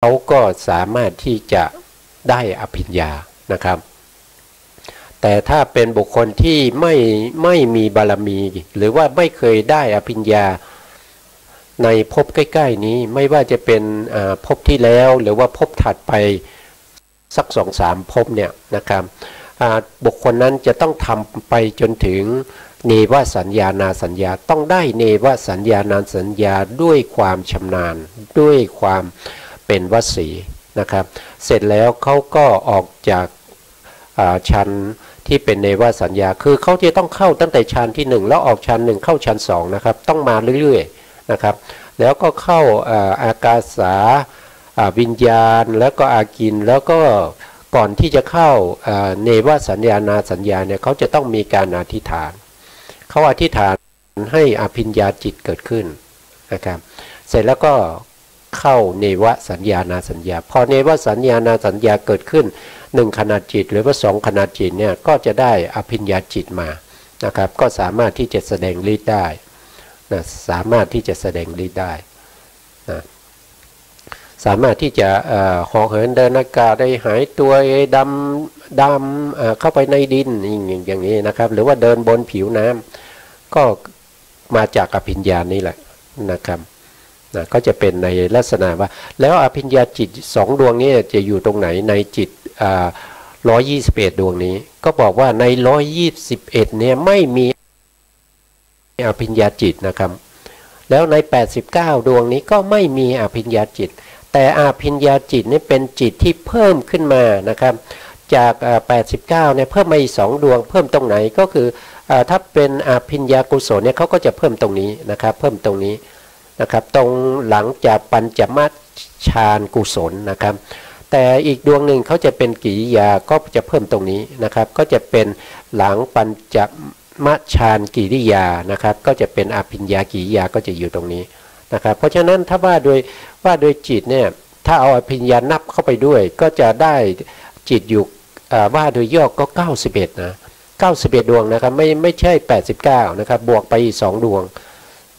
เขาก็สามารถที่จะได้อภิญญานะครับแต่ถ้าเป็นบุคคลที่ไม่มีบารมีหรือว่าไม่เคยได้อภิญญาในภพใกล้ๆนี้ไม่ว่าจะเป็นภพที่แล้วหรือว่าภพถัดไปสัก2-3ภพเนี่ยนะครับบุคคลนั้นจะต้องทำไปจนถึงเนวสัญญานาสัญญาต้องได้เนวสัญญานาสัญญาด้วยความชำนาญด้วยความเป็นวสีนะครับเสร็จแล้วเขาก็ออกจากชั้นที่เป็นเนวสัญญาคือเขาจะต้องเข้าตั้งแต่ชั้นที่1แล้วออกชั้น1เข้าชั้น2นะครับต้องมาเรื่อยๆนะครับแล้วก็เข้าอากาสาวิญญาณแล้วก็อากินแล้วก็ก่อนที่จะเข้าเนวสัญญานาสัญญาเนี่ยเขาจะต้องมีการอธิษฐานเขาอธิษฐานให้อภิญญาจิตเกิดขึ้นนะครับเสร็จแล้วก็เข้าเนวสัญญานาสัญญาพอเนวสัญญานาสัญญาเกิดขึ้น1ขณะจิตหรือว่า2ขณะจิตเนี่ยก็จะได้อภิญญาจิตมานะครับก็สามารถที่จะแสดงฤทธิ์ได้นะสามารถที่จะแสดงฤทธิ์ได้นะสามารถที่จะเหาะเหินเดินอากาศได้หายตัวดำเข้าไปในดินอย่างนี้นะครับหรือว่าเดินบนผิวน้ำก็มาจากอภิญญานี่แหละนะครับนะก็จะเป็นในลักษณะว่าแล้วอภิญญาจิต2ดวงนี้จะอยู่ตรงไหนในจิต121ดวงนี้ก็บอกว่าใน121เนี่ยไม่มีอภิญญาจิตนะครับแล้วใน89ดวงนี้ก็ไม่มีอภิญญาจิตแต่อภิญญาจิตนี่เป็นจิตที่เพิ่มขึ้นมานะครับจาก89เนี่ยเพิ่มมาอีก2ดวงเพิ่มตรงไหนก็คือถ้าเป็นอภิญญากุศลเนี่ยเขาก็จะเพิ่มตรงนี้นะครับเพิ่มตรงนี้นะครับตรงหลังจากปัญจมฌานกุศลนะครับแต่อีกดวงหนึ่งเขาจะเป็นกิริยาก็จะเพิ่มตรงนี้นะครับก็จะเป็นหลังปัญจมฌานกิริยานะครับก็จะเป็นอภิญญากิริยาก็จะอยู่ตรงนี้นะครับเพราะฉะนั้นถ้าว่าโดยจิตเนี่ยถ้าเอาอภิญญานับเข้าไปด้วยก็จะได้จิตอยู่ว่าโดยย่อก็91นะ91ดวงนะครับไม่ใช่89นะครับบวกไปอีก2ดวง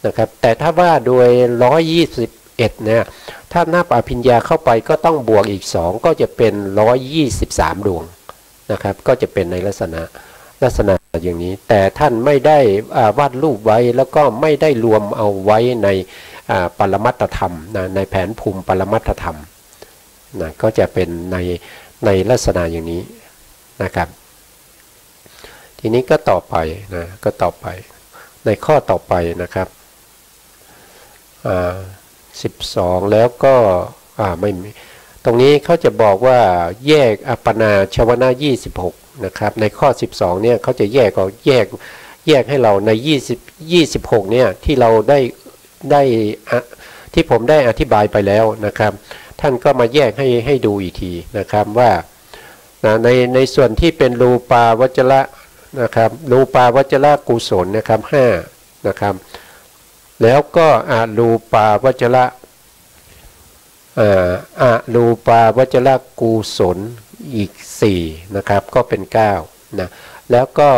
นะครับแต่ถ้าว่าโดย121เนี่ยถ้านับอภิญญาเข้าไปก็ต้องบวกอีก2ก็จะเป็น123ดวงนะครับก็จะเป็นในลักษณะอย่างนี้แต่ท่านไม่ได้วาดรูปไว้แล้วก็ไม่ได้รวมเอาไว้ในปรมัตถธรรมนะในแผนภูมิปรมัตถธรรมนะก็จะเป็นในลักษณะอย่างนี้นะครับทีนี้ก็ต่อไปนะก็ต่อไปในข้อต่อไปนะครับ12แล้วก็ไม่มีตรงนี้เขาจะบอกว่าแยกอัปปนาชวนะ26นะครับในข้อ12เนี่ยเขาจะแยกให้เราใน26เนี่ยที่เราได้ที่ผมได้อธิบายไปแล้วนะครับท่านก็มาแยกให้ดูอีกทีนะครับว่าในส่วนที่เป็นรูปาวจระนะครับรูปาวจระกุศลนะครับ5นะครับแล้วก็อรูปาวจระอรูปาวจระกุศลอีก4นะครับก็เป็น9นะแล้วก็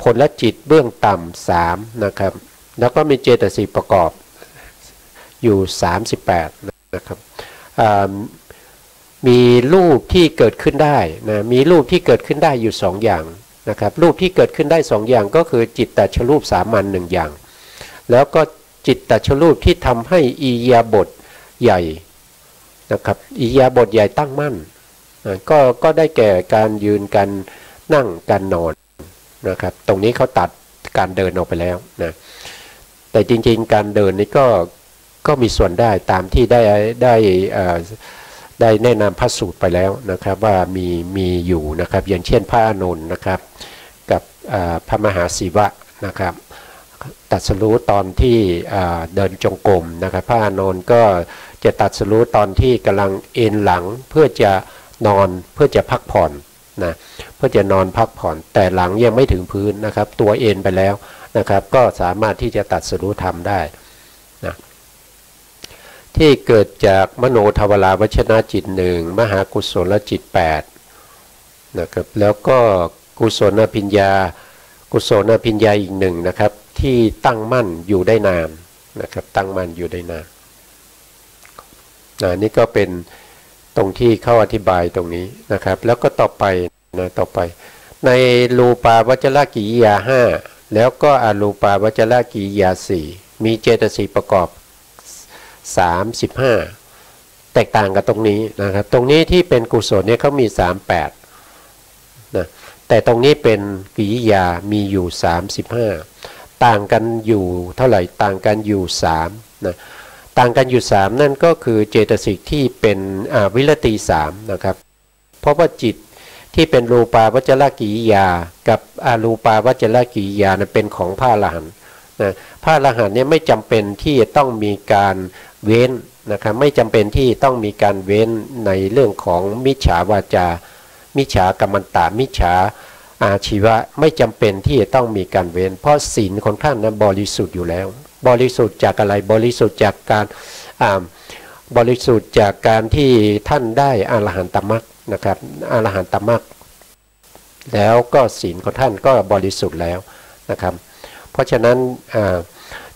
ผลจิตเบื้องต่ำ3นะครับแล้วก็มีเจตสิกประกอบอยู่38นะครับมีรูปที่เกิดขึ้นได้นะมีรูปที่เกิดขึ้นได้อยู่2อย่างนะครับรูปที่เกิดขึ้นได้2อย่างก็คือจิตตชรูปสามัญ1อย่างแล้วก็จิตตชรูปที่ทำให้อิริยาบถใหญ่นะครับอิริยาบถใหญ่ตั้งมั่นก็ได้แก่การยืนการนั่งการนอนนะครับตรงนี้เขาตัดการเดินออกไปแล้วนะแต่จริงๆการเดินนี่ก็มีส่วนได้ตามที่ได้แนะนำพระสูตรไปแล้วนะครับว่ามีอยู่นะครับอย่างเช่นพระอานนท์นะครับกับพระมหาศิวะนะครับตรัสรู้ตอนที่เดินจงกรมนะครับพระอานนท์ก็จะตรัสรู้ตอนที่กำลังเอนหลังเพื่อจะนอนเพื่อจะพักผ่อนนะเพื่อจะนอนพักผ่อนแต่หลังยังไม่ถึงพื้นนะครับตัวเอนไปแล้วนะครับก็สามารถที่จะตรัสรู้ธรรมได้นะที่เกิดจากมโนทวาราวชนะจิต1มหากุศลจิต8นะครับแล้วก็กุศลอภิญญาอีก1นะครับที่ตั้งมั่นอยู่ได้นานนะครับตั้งมั่นอยู่ได้นาน นี่ก็เป็นตรงที่เข้าอธิบายตรงนี้นะครับแล้วก็ต่อไปนะต่อไปในรูปาวจรกิริยา5แล้วก็อรูปาวจรกิริยา4มีเจตสิกประกอบ35แตกต่างกับตรงนี้นะครับตรงนี้ที่เป็นกุศลเนี่ยเขามี38นะแต่ตรงนี้เป็นกิริยามีอยู่35ต่างกันอยู่เท่าไหร่ต่างกันอยู่3นะต่างกันอยู่3นั่นก็คือเจตสิกที่เป็นวิรติ3นะครับเพราะว่าจิตที่เป็นรูปาวจรกิริยากับอรูปาวจรกิริยานั้นเป็นของพระอรหันต์นะพระอรหันต์เนี่ยไม่จำเป็นที่จะต้องมีการเว้นนะครับไม่จำเป็นที่ต้องมีการเว้นในเรื่องของมิจฉาวาจามิจฉากรรมันตะมิจฉาอาชีวะไม่จำเป็นที่จะต้องมีการเว้นเพราะศีลของท่านนั้นบริสุทธิ์อยู่แล้วบริสุทธิ์จากอะไรบริสุทธิ์จากการบริสุทธิ์จากการที่ท่านได้อรหันตมรรคนะครับอรหันตมรรคแล้วก็ศีลของท่านก็บริสุทธิ์แล้วนะครับเพราะฉะนั้น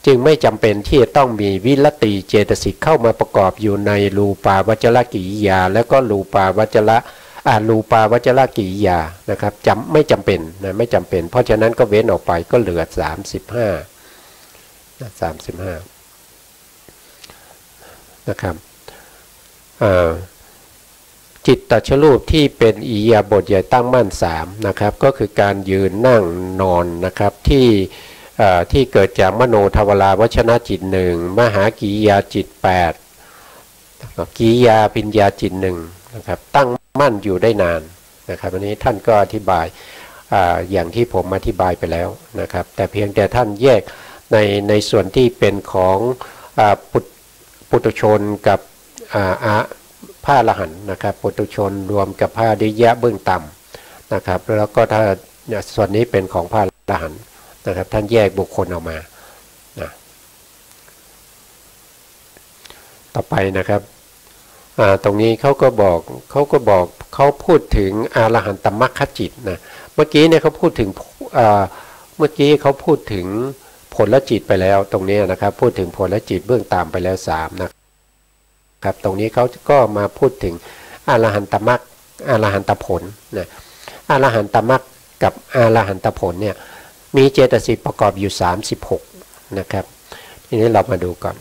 จึงไม่จำเป็นที่จะต้องมีวิรติเจตสิกเข้ามาประกอบอยู่ในรูปาวจรกิริยาและก็รูปาวจรรูปาวจรกิริยานะครับไม่จำเป็นนะไม่จำเป็นเพราะฉะนั้นก็เว้นออกไปก็เหลือ35นะครับจิตตชรูปที่เป็นอิริยาบถใหญ่ตั้งมั่น3นะครับก็คือการยืนนั่งนอนนะครับที่เกิดจากมโนทวาราวชนะจิต1มหากิริยาจิต8กิริยาปัญญาจิต1นะครับตั้งมั่นอยู่ได้นานนะครับอันนี้ท่านก็อธิบายอย่างที่ผมอธิบายไปแล้วนะครับแต่เพียงแต่ท่านแยกในส่วนที่เป็นของปุถุชนกับพระอรหันต์นะครับปุถุชนรวมกับพระอริยะเบื้องต่ำนะครับแล้วก็ถ้าส่วนนี้เป็นของพระอรหันต์นะครับท่านแยกบุคคลออกมานะต่อไปนะครับตรงนี้เขาพูดถึงอรหันตมรรคจิตนะเมื่อกี้เนี่ยเขาพูดถึงผลจิตไปแล้วตรงนี้นะครับพูดถึงผลจิตเบื้องต่ำไปแล้ว3นะครับตรงนี้เขาก็มาพูดถึงอรหันตมรรคอรหันตผลนะอรหันตมรรคกับอรหันตผลเนี่ยมีเจตสิกประกอบอยู่36นะครับทีนี้เรามาดูก่อน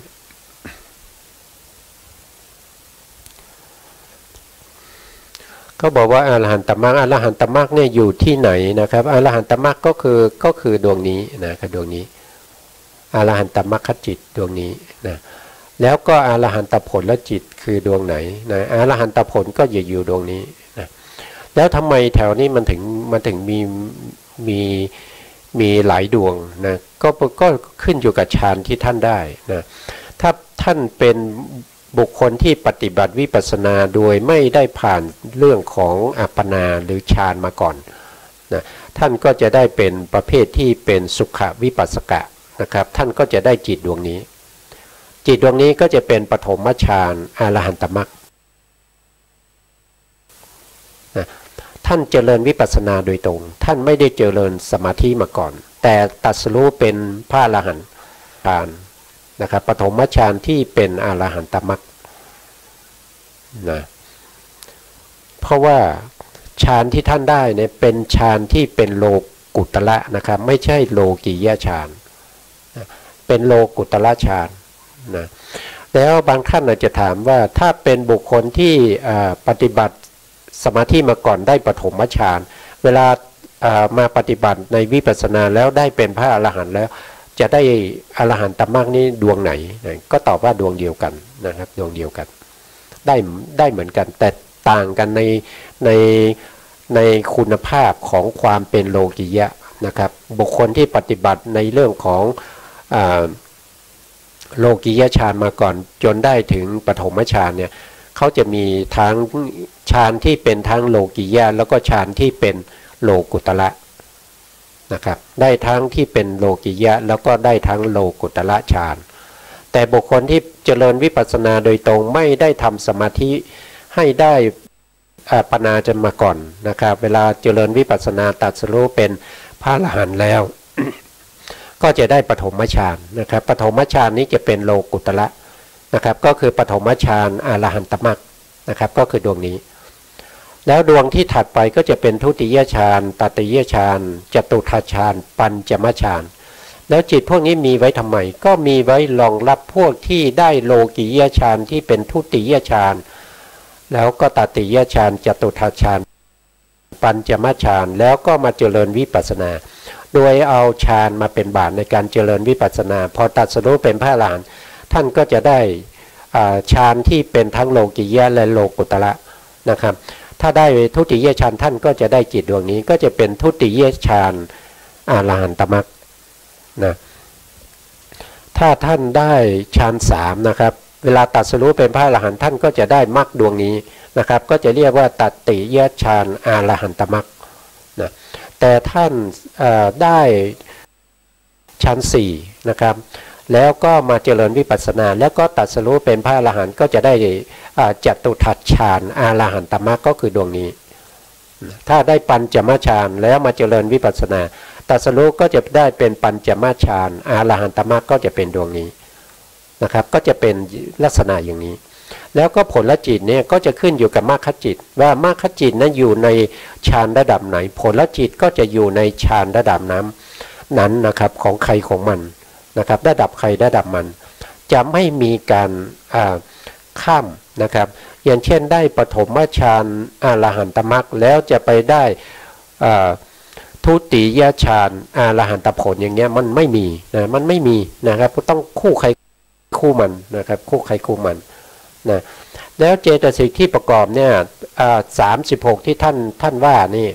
เขาบอกว่าอรหันตมรรคเนี่ยอยู่ที่ไหนนะครับอรหันตมรรคก็คือดวงนี้นะครับดวงนี้อรหันตมรรคจิตดวงนี้นะแล้วก็อรหันตผลและจิตคือดวงไหนนะอรหันตผลก็อยู่ดวงนี้นะแล้วทำไมแถวนี้มันถึงมีหลายดวงนะก็ขึ้นอยู่กับฌานที่ท่านได้นะถ้าท่านเป็นบุคคลที่ปฏิบัติวิปัสสนาโดยไม่ได้ผ่านเรื่องของอัปปนาหรือฌานมาก่อนนะท่านก็จะได้เป็นประเภทที่เป็นสุขวิปัสสกะนะครับท่านก็จะได้จิตดวงนี้จิตดวงนี้ก็จะเป็นปฐมฌานอรหันตมรรคนะท่านเจริญวิปัสสนาโดยตรงท่านไม่ได้เจริญสมาธิมาก่อนแต่ตรัสรู้เป็นพระอรหันต์ฌานนะครับปฐมฌานที่เป็นอรหันตมรรคนะเพราะว่าฌานที่ท่านได้เนี่ยเป็นฌานที่เป็นโลกุตระนะครับไม่ใช่โลกิยฌานเป็นโลกุตระฌานนะแล้วบางท่านอาจจะถามว่าถ้าเป็นบุคคลที่ปฏิบัติสมาธิมาก่อนได้ปฐมฌานเวลามาปฏิบัติในวิปัสสนาแล้วได้เป็นพระอรหันต์แล้วจะได้อรหันตมรรคนี้ดวงไหนก็ตอบว่าดวงเดียวกันนะครับดวงเดียวกันได้เหมือนกันแต่ต่างกันในคุณภาพของความเป็นโลกิยะนะครับบุคคลที่ปฏิบัติในเรื่องของโลกิยฌานมาก่อนจนได้ถึงปฐมฌานเนี่ยเขาจะมีทั้งฌานที่เป็นทั้งโลกิยะแล้วก็ฌานที่เป็นโลกุตระนะครับได้ทั้งที่เป็นโลกิยะแล้วก็ได้ทั้งโลกุตระฌานแต่บุคคลที่เจริญวิปัสสนาโดยตรงไม่ได้ทำสมาธิให้ได้อัปปนาจนมาก่อนนะครับเวลาเจริญวิปัสสนาตรัสรู้เป็นพระอรหันต์แล้ว ก็จะได้ปฐมฌานนะครับปฐมฌานนี้จะเป็นโลกุตระ นะครับก็คือปฐมฌานอรหันตมรรคนะครับก็คือดวงนี้แล้วดวงที่ถัดไปก็จะเป็นทุติยฌานตติยฌานจตุตถฌานปัญจมฌานแล้วจิตพวกนี้มีไว้ทำไมก็มีไว้รองรับพวกที่ได้โลกิยฌานที่เป็นทุติยฌานแล้วก็ตติยฌานจตุตถฌานปัญจมฌานแล้วก็มาเจริญวิปัสสนาโดยเอาฌานมาเป็นบาตในการเจริญวิปัสสนาพอตรัสรู้เป็นพระอรหันต์ท่านก็จะได้ฌานที่เป็นทั้งโลกิยะและโลกุตระนะครับถ้าได้ทุติยฌานท่านก็จะได้จิตดวงนี้ก็จะเป็นทุติยฌานอรหันตมรรคนะถ้าท่านได้ฌาน3นะครับเวลาตรัสรู้เป็นพระอรหันต์ท่านก็จะได้มรรคดวงนี้นะครับก็จะเรียกว่าตติยฌานอรหันตมรรคนะแต่ท่านได้ฌาน4นะครับแล้วก็มาเจริญวิปัสสนาแล้วก็ตรัสรู้เป็นพระอรหันต์ก็จะได้จตุตถฌานอรหันตมรรคก็คือดวงนี้ถ้าได้ปัญจมฌานแล้วมาเจริญวิปัสสนาตรัสรู้ก็จะได้เป็นปัญจมฌานอรหันตมรรคก็จะเป็นดวงนี้นะครับก็จะเป็นลักษณะอย่างนี้แล้วก็ผลละจิตเนี่ยก็จะขึ้นอยู่กับมรรคจิตว่ามรรคจิตนั้นอยู่ในฌานระดับไหนผลละจิตก็จะอยู่ในฌานระดับนั้นนะครับของใครของมันนะครับระดับใครระดับมันจะไม่มีการข้ามนะครับอย่างเช่นได้ปฐมฌานอรหันตมรรคแล้วจะไปได้ทุติยฌานอรหันตผลอย่างเงี้ยมันไม่มีนะมันไม่มีนะครับต้องคู่ใครคู่มันนะครับคู่ใครคู่มันนะแล้วเจตสิกที่ประกอบเนี่ย36ที่ท่านว่านี่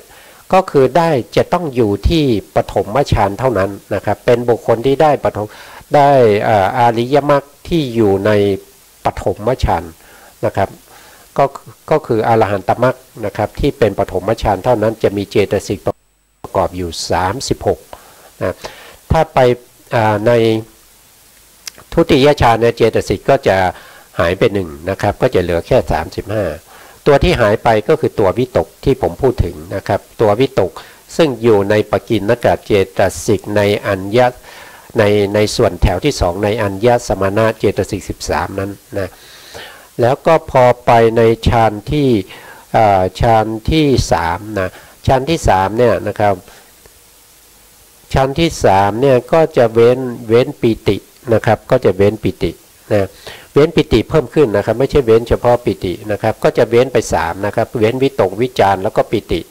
ก็คือได้จะต้องอยู่ที่ปฐมฌานเท่านั้นนะครับเป็นบุคคลที่ได้ได้อริยมรรคที่อยู่ในปฐมฌานนะครับก็คืออรหันตมรรคนะครับที่เป็นปฐมฌานเท่านั้นจะมีเจตสิกประกอบอยู่36นะถ้าไปในทุติยฌานเนี่ยเจตสิกก็จะหายไป1นะครับก็จะเหลือแค่35ตัวที่หายไปก็คือตัววิตกที่ผมพูดถึงนะครับตัววิตกซึ่งอยู่ในปกิณณกเจตสิกในอัญญในส่วนแถวที่2ในอัญญสมณะเจตสิก13นั้นนะแล้วก็พอไปในฌานที่3นะฌานที่3เนี่ยนะครับฌานที่3เนี่ยก็จะเว้นปิตินะครับก็จะเว้นปิตินะเว้นปิติเพิ่มขึ้นนะครับไม่ใช่เว้นเฉพาะปิตินะครับก็จะเว้นไป3นะครับเว้นวิตกวิจารแล้วก็ปิติ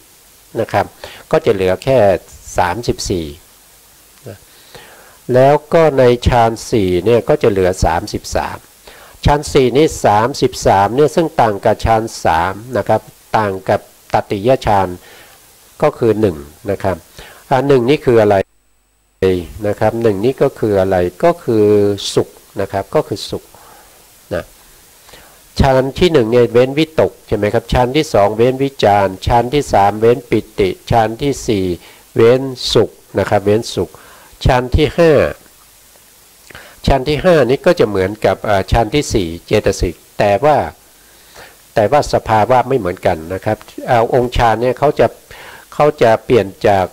นะครับก็จะเหลือแค่34นะแล้วก็ในฌาน4เนี่ยก็จะเหลือ33ฌาน4นี้33เนี่ยซึ่งต่างกับฌาน3นะครับต่างกับตติยฌานก็คือ1นะครับ1นี่คืออะไรนะครับ1นี่ก็คืออะไรก็คือสุขนะครับก็คือสุขนะฌานที่1เนี่ยเว้นวิตกใช่ไหมครับฌานที่2เว้นวิจารฌานที่3เว้นปิติฌานที่4เว้นสุขนะครับเว้นสุขฌานที่5นี้ก็จะเหมือนกับฌานที่4เจตสิกแต่ว่าสภาวะไม่เหมือนกันนะครับองค์ฌานเนี่ยเขาจะเปลี่ยนจาก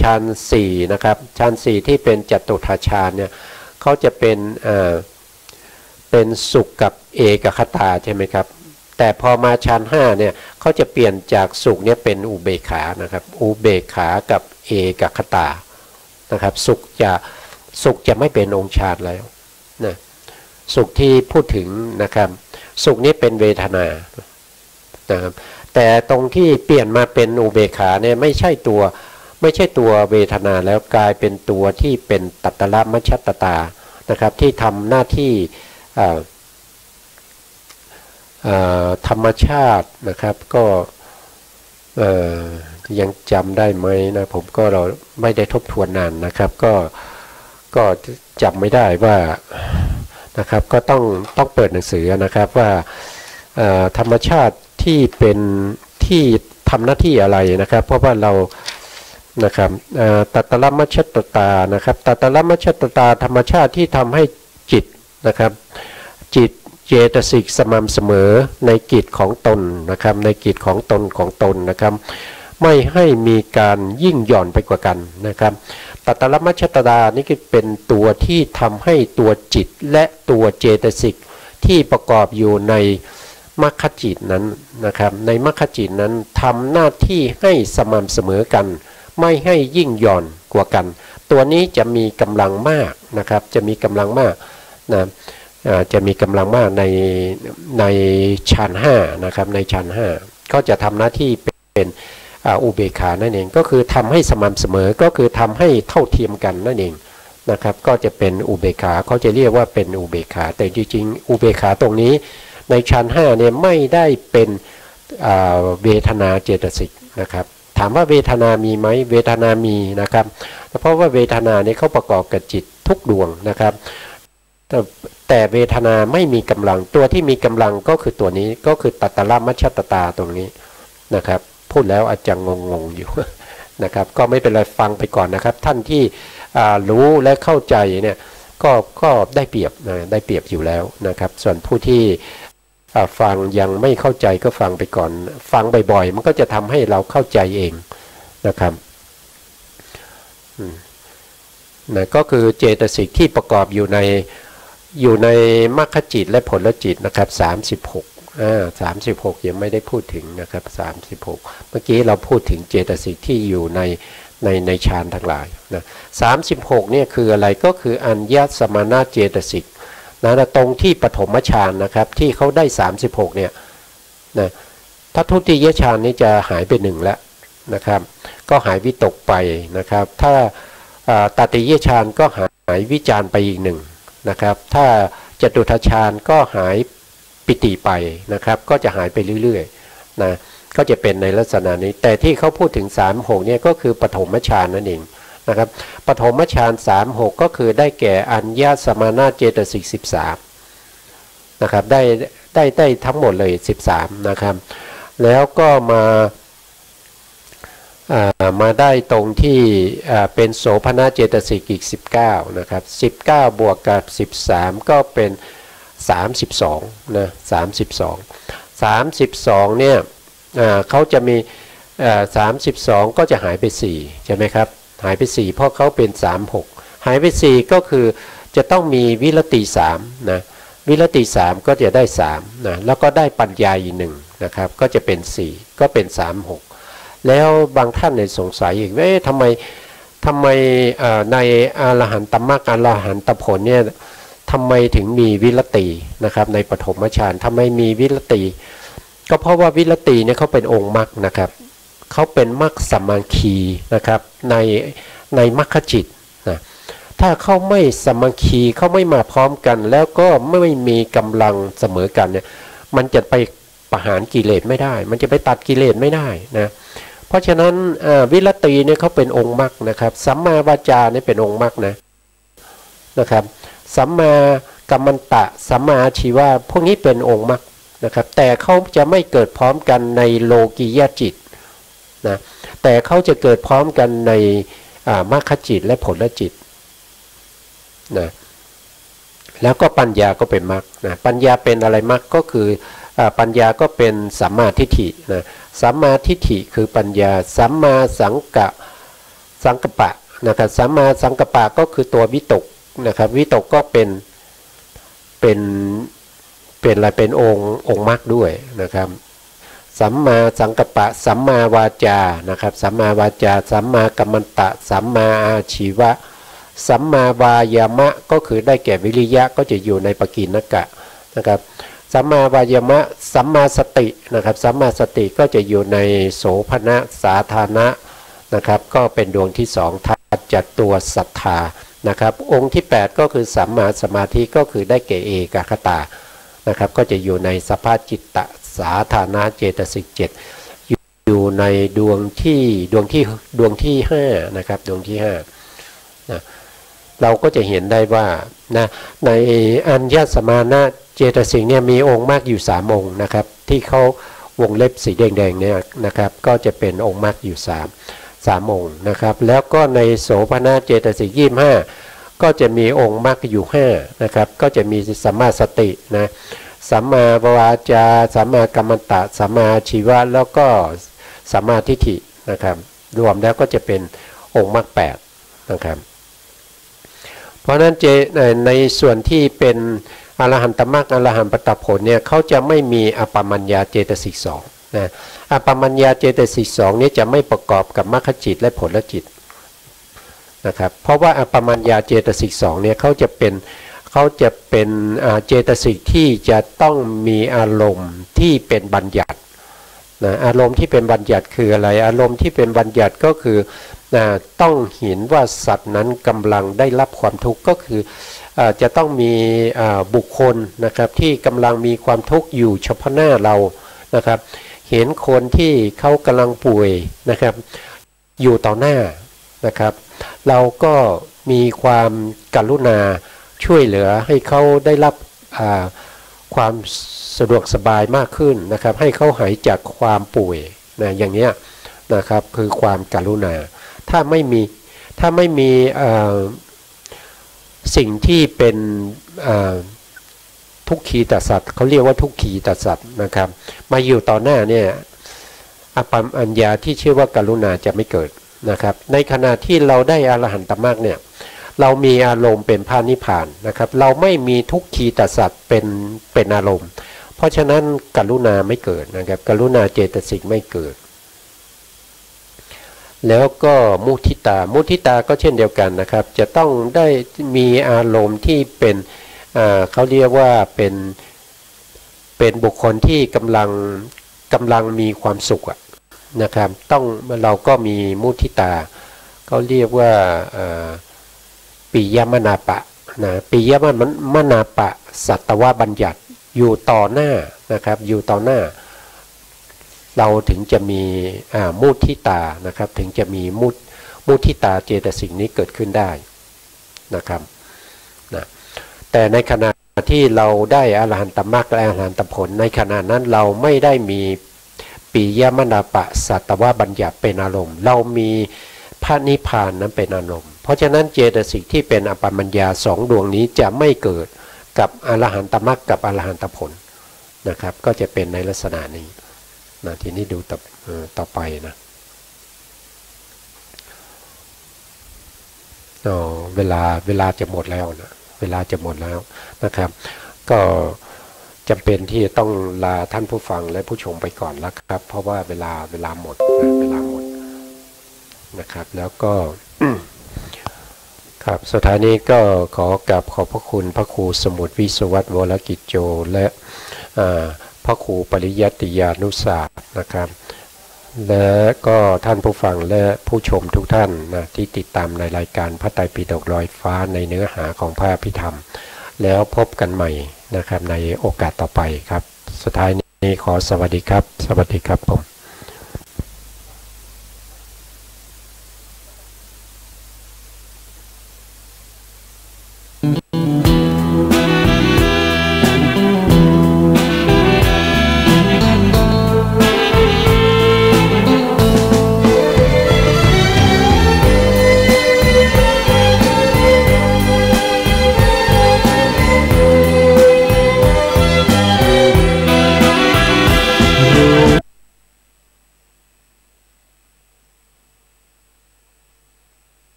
ฌาน4นะครับฌาน4ที่เป็นจตุตถฌานเนี่ยเขาจะเป็นสุขกับเอกคตาใช่ไหมครับแต่พอมาฌาน5เนี่ยเขาจะเปลี่ยนจากสุขเนี่ยเป็นอุเบกขานะครับอุเบกขากับเอกคตานะครับสุขจะไม่เป็นองค์ฌานแล้วนะสุขที่พูดถึงนะครับสุขนี้เป็นเวทนานะครับแต่ตรงที่เปลี่ยนมาเป็นอุเบกขาเนี่ยไม่ใช่ตัวเวทนาแล้วกลายเป็นตัวที่เป็นตัตตละมัชฌัตตานะครับที่ทำหน้าที่ธรรมชาตินะครับก็ยังจำได้ไหมนะผมก็เราไม่ได้ทบทวนนานนะครับก็จำไม่ได้ว่านะครับก็ต้องเปิดหนังสือนะครับว่าธรรมชาติที่เป็นที่ทำหน้าที่อะไรนะครับเพราะว่าเรานะครับตัตตละมัชฌัตตานะครับตัตตละมัชฌัตตาธรรมชาติที่ทำให้จิตนะครับจิตเจตสิกสม่ำเสมอในกิจของตนนะครับในกิจของตนนะครับไม่ให้มีการยิ่งหย่อนไปกว่ากันนะครับตัตตละมัชฌัตตานี่คือเป็นตัวที่ทำให้ตัวจิตและตัวเจตสิก ที่ประกอบอยู่ในมรรคจิตนั้นนะครับในมรรคจิตนั้นทำหน้าที่ให้สม่ำเสมอกันไม่ให้ยิ่งหย่อนกว่ากันตัวนี้จะมีกำลังมากนะครับจะมีกำลังมากนะจะมีกำลังมากในฌาน5นะครับในฌาน5ก็จะทำหน้าที่เป็นอุเบกขานั่นเองก็คือทำให้สม่ำเสมอก็คือทำให้เท่าเทียมกันนั่นเองนะครับก็จะเป็นอุเบกขาเขาจะเรียกว่าเป็นอุเบกขาแต่จริงๆอุเบกขาตรงนี้ในฌาน5เนี่ยไม่ได้เป็นเวทนาเจตสิกนะครับถามว่าเวทนามีไหมเวทนามีนะครับเพราะว่าเวทนาเนี่ยเขาประกอบกับจิตทุกดวงนะครับแต่เวทนาไม่มีกำลังตัวที่มีกำลังก็คือตัวนี้ก็คือตัตตละมัชฌัตตาตรงนี้นะครับพูดแล้วอาจจะงงอยู่นะครับก็ไม่เป็นไรฟังไปก่อนนะครับท่านที่รู้และเข้าใจเนี่ยก็ได้เปรียบนะได้เปรียบอยู่แล้วนะครับส่วนผู้ที่ฟังยังไม่เข้าใจก็ฟังไปก่อนฟังบ่อยๆมันก็จะทำให้เราเข้าใจเองนะครับนะก็คือเจตสิกที่ประกอบอยู่ในมรรคจิตและผลจิตนะครับ36ยังไม่ได้พูดถึงนะครับ36เมื่อกี้เราพูดถึงเจตสิกที่อยู่ในฌานทั้งหลายนะ36เนี่ยคืออะไรก็คืออัญญสมณะเจตสิกนะตรงที่ปฐมฌานนะครับที่เขาได้36เนี่ยนะถ้าทุติยฌานนี้จะหายไป1แล้วนะครับก็หายวิตกไปนะครับถ้าตติยฌานก็หายวิจารไปอีก1นะครับถ้าจตุตถฌานก็หายปิติไปนะครับก็จะหายไปเรื่อยๆนะก็จะเป็นในลักษณะนี้แต่ที่เขาพูดถึง36เนี่ยก็คือปฐมฌานนั่นเองนะครับปฐมฌาน36ก็คือได้แก่อัญญสมณะเจตสิก13นะครับได้ทั้งหมดเลย13นะครับแล้วก็มาได้ตรงที่เป็นโสภณเจตสิกอีก19นะครับ19บวกกับ13ก็เป็น32นะ32เนี่ยเขาจะมี32ก็จะหายไป4ใช่ไหมครับหายไป4เพราะเขาเป็น36หายไป4ก็คือจะต้องมีวิรติ3นะวิรติ3ก็จะได้3นะแล้วก็ได้ปัญญาอีก1นะครับก็จะเป็น4ก็เป็น36แล้วบางท่านเนี่ยสงสัยอีกว่าทำไมในอรหันตมรรคอรหันตผลเนี่ยทำไมถึงมีวิรตินะครับในปฐมฌานทำไมมีวิรติก็เพราะว่าวิรติเนี่ยเขาเป็นองค์มรรคนะครับเขาเป็นมรรคสัมมังคีนะครับในมรรคจิตนะถ้าเขาไม่สัมมังคีเขาไม่มาพร้อมกันแล้วก็ไม่มีกำลังเสมอกันเนี่ยมันจะไปประหารกิเลสไม่ได้มันจะไปตัดกิเลสไม่ได้นะเพราะฉะนั้นวิรติเนี่ยเขาเป็นองค์มรรคนะครับสัมมาวาจาเนี่ยเป็นองค์มรรคนะครับสัมมากัมมันตะสัมมาอาชีวะพวกนี้เป็นองค์มรรคนะครับแต่เขาจะไม่เกิดพร้อมกันในโลกียจิตนะแต่เขาจะเกิดพร้อมกันในมรรคจิตและผลจิตนะแล้วก็ปัญญาก็เป็นมรรคนะปัญญาเป็นอะไรมรรคก็คือปัญญาก็เป็นสัมมาทิฏฐินะสัมมาทิฏฐิคือปัญญาสัมมาสังกัปปะนะครับสัมมาสังกัปปะก็คือตัววิตกนะครับวิตกก็เป็นอะไรเป็นองค์มรรคด้วยนะครับสัมมาสังกัปปะสัมมาวาจานะครับสัมมาวาจาสัมมากัมมันตะสัมมาอาชีวะสัมมาวายามะก็คือได้แก่วิริยะก็จะอยู่ในปกิณกะนะครับสัมมาวายามะสัมมาสตินะครับสัมมาสติก็จะอยู่ในโสภณะสาธานะนะครับก็เป็นดวงที่2ถัดจากตัวศรัทธานะครับองค์ที่8ก็คือสัมมาสมาธิก็คือได้แก่เอกคตานะครับก็จะอยู่ในสภาพจิตตสาธานะเจตสิก7อยู่ในดวงที่5นะครับดวงที่5นะเราก็จะเห็นได้ว่านะในอัญญสมานะเจตสิกเนี่ยมีองค์มรรคอยู่3องค์นะครับที่เขาวงเล็บสีแดงๆเนี่ยนะครับก็จะเป็นองค์มรรคอยู่3องค์นะครับแล้วก็ในโสภณะเจตสิก25ก็จะมีองค์มรรคอยู่5นะครับก็จะมีสัมมาสตินะสัมมาวาจาสัมมากัมมันตะสัมมาอาชีวะแล้วก็สัมมาทิฏฐินะครับรวมแล้วก็จะเป็นองค์มรรค8นะครับเพราะนั้นในส่วนที่เป็น อรหันตมรรคอรหันตผลเนี่ยเขาจะไม่มีอปมัญญาเจตสิกสองนะอปมัญญาเจตสิกสองนี้จะไม่ประกอบกับมรรคจิตและผลจิตนะครับเพราะว่าอปมัญญาเจตสิกสองเนี่ยเขาจะเป็นเจตสิกที่จะต้องมีอารมณ์ที่เป็นบัญญัตินะอารมณ์ที่เป็นบัญญัติคืออะไรอารมณ์ที่เป็นบัญญัติก็คือต้องเห็นว่าสัตว์นั้นกำลังได้รับความทุกข์ก็คือจะต้องมีบุคคลนะครับที่กำลังมีความทุกข์อยู่เฉพาะหน้าเรานะครับเห็นคนที่เขากำลังป่วยนะครับอยู่ต่อหน้านะครับเราก็มีความกรุณาช่วยเหลือให้เขาได้รับความสะดวกสบายมากขึ้นนะครับให้เขาหายจากความป่วยนะอย่างนี้นะครับคือความกรุณาถ้าไม่มีสิ่งที่เป็นทุกขีตสัตว์เขาเรียกว่าทุกขีตสัตว์นะครับมาอยู่ต่อหน้าเนี่ยอปมัญญาที่ชื่อว่ากรุณาจะไม่เกิดนะครับในขณะที่เราได้อรหันตมรรคเนี่ยเรามีอารมณ์เป็นพระนิพพานนะครับเราไม่มีทุกขีตสัตว์เป็นอารมณ์เพราะฉะนั้นกรุณาไม่เกิดนะครับกรุณาเจตสิกไม่เกิดแล้วก็มุทิตาก็เช่นเดียวกันนะครับจะต้องได้มีอารมณ์ที่เป็นเขาเรียกว่าเป็นบุคคลที่กำลังมีความสุขนะครับเราก็มีมุทิตาเขาเรียกว่าปิยมนาปะนะปิยมนาปะสัตวบัญญัติอยู่ต่อหน้านะครับอยู่ต่อหน้าเราถึงจะมีมุทิตานะครับถึงจะมีมุทิตาเจตสิกนี้เกิดขึ้นได้นะครับนะแต่ในขณะที่เราได้อรหันตมรรคและอรหันตผลในขณะนั้นเราไม่ได้มีปิยมนาปะสัตวบัญญัติเป็นอารมณ์เรามีพระนิพพานนั้นเป็นอารมณ์เพราะฉะนั้นเจตสิกที่เป็นอปมัญญาสองดวงนี้จะไม่เกิดกับอรหันตมรรคกับอรหันตผลนะครับก็จะเป็นในลักษณะนี้นะทีนี้ดูต่อไปนะเวลาจะหมดแล้วนะเวลาจะหมดแล้วนะครับก็จำเป็นที่จะต้องลาท่านผู้ฟังและผู้ชมไปก่อนแล้วครับเพราะว่าเวลาหมดนะครับแล้วก็ ครับสุดท้ายนี้ก็ขอกราบขอบพระคุณพระครูสมุทรวิศวัตรวรกิจโจและพระครูปริยัติยานุศาสตร์นะครับและก็ท่านผู้ฟังและผู้ชมทุกท่านนะที่ติดตามในรายการพระไตรปิฎกลอยฟ้าในเนื้อหาของพระอภิธรรมแล้วพบกันใหม่นะครับในโอกาสต่อไปครับสุดท้ายนี้ขอสวัสดีครับสวัสดีครับผม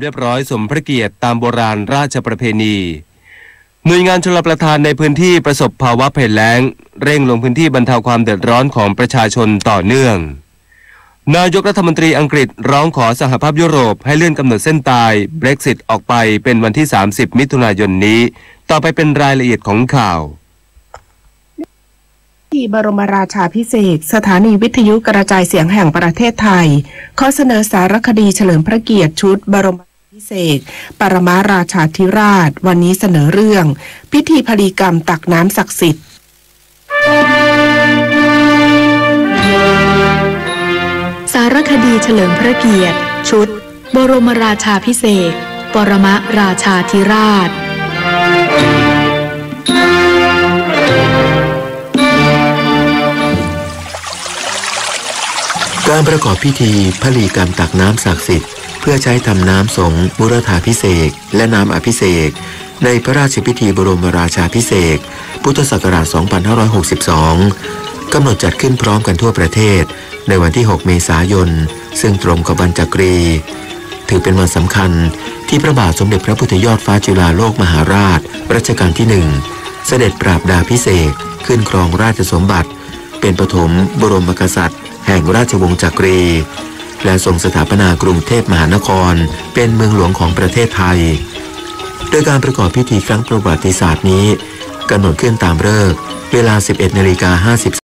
เรียบร้อยสมพระเกียรติตามโบราณราชประเพณีหน่วยงานชลประทานในพื้นที่ประสบภาวะภัยแล้งเร่งลงพื้นที่บรรเทาความเดือดร้อนของประชาชนต่อเนื่องนายกรัฐมนตรีอังกฤษร้องขอสหภาพยุโรปให้เลื่อนกำหนดเส้นตาย Brexit ออกไปเป็นวันที่30มิถุนายนนี้ต่อไปเป็นรายละเอียดของข่าวที่บรมราชาภิเษกสถานีวิทยุกระจายเสียงแห่งประเทศไทยขอเสนอสารคดีเฉลิมพระเกียรติชุดบรมภิเษกปรมาราชาธิราชวันนี้เสนอเรื่องพิธีพลีกรรมตักน้ำศักดิ์สิทธิ์สารคดีเฉลิมพระเกียรติชุดบรมราชาภิเษก ปรมราชาธิราชการประกอบพิธีพลีกรรมตักน้ำศักดิ์สิทธิ์เพื่อใช้ทำน้ำสงฆ์มุรธาภิเษกและน้ำอภิเษกในพระราชพิธีบรมราชาภิเษกพุทธศักราช 2562 กำหนดจัดขึ้นพร้อมกันทั่วประเทศในวันที่ 6 เมษายน ซึ่งตรงกับวันจักรีถือเป็นวันสำคัญที่พระบาทสมเด็จพระพุทธยอดฟ้าจุฬาโลกมหาราชรัชกาลที่ 1 เสด็จปราบดาภิเษกขึ้นครองราชสมบัติเป็นปฐมบรมกษัตริย์แห่งราชวงศ์จักรีและทรงสถาปนากรุงเทพมหานครเป็นเมืองหลวงของประเทศไทยโดยการประกอบพิธีครั้งประวัติศาสตร์นี้กำหนดขึ้นตามฤกษ์เวลา 11:50